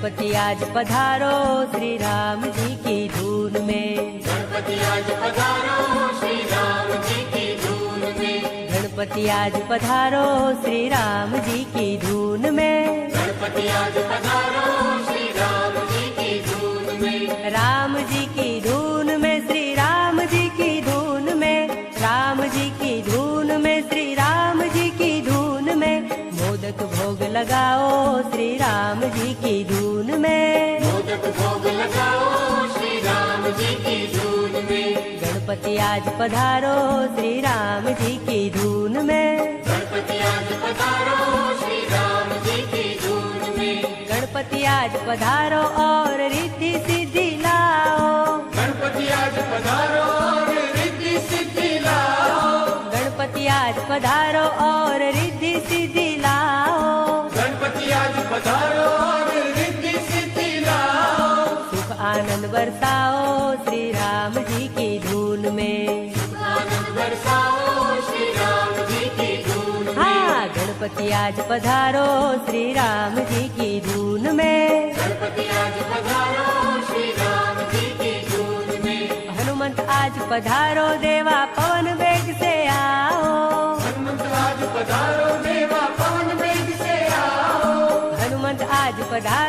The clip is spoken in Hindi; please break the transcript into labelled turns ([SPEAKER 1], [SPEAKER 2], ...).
[SPEAKER 1] गणपति आज पधारो श्री राम जी की धून में।
[SPEAKER 2] गणपति आज पधारो श्री राम जी की धून में।
[SPEAKER 1] गणपति आज पधारो श्री राम जी की धून में।
[SPEAKER 2] गणपति आज पधारो श्री राम जी की धून में।
[SPEAKER 1] राम जी की धून में श्री राम जी की धून में। राम जी की धून में श्री राम जी की धून में। मोदक भोग लगाओ श्री राम जी की धून में।
[SPEAKER 2] मोदक भोग लगाओ श्री राम जी की धून में।
[SPEAKER 1] गणपति आज पधारो श्री राम जी की धून में।
[SPEAKER 2] गणपति आज पधारो श्री राम जी की धून में।
[SPEAKER 1] गणपति आज पधारो और रिद्धि सिद्धि लाओ।
[SPEAKER 2] गणपति आज पधारो और रिद्धि सिद्धि लाओ।
[SPEAKER 1] गणपति आज पधारो और रिद्धि सिद्धि लाओ।
[SPEAKER 2] गणपति आज पधारो और रिद्धि सिद्धि लाओ।
[SPEAKER 1] सुख आनंद बरसाओ श्री राम जी की धून में।
[SPEAKER 2] आनंद बरसाओ श्री राम जी की धून में।
[SPEAKER 1] हाँ, गणपति आज पधारो श्री राम जी की धून में।
[SPEAKER 2] गणपति आज पधारो श्री राम जी की धून में।
[SPEAKER 1] हनुमंत आज पधारो देवा पवन वेग से आओ।
[SPEAKER 2] हनुमंत आज पधारो देवा पवन वेग से आओ।
[SPEAKER 1] हनुमंत आज पधारो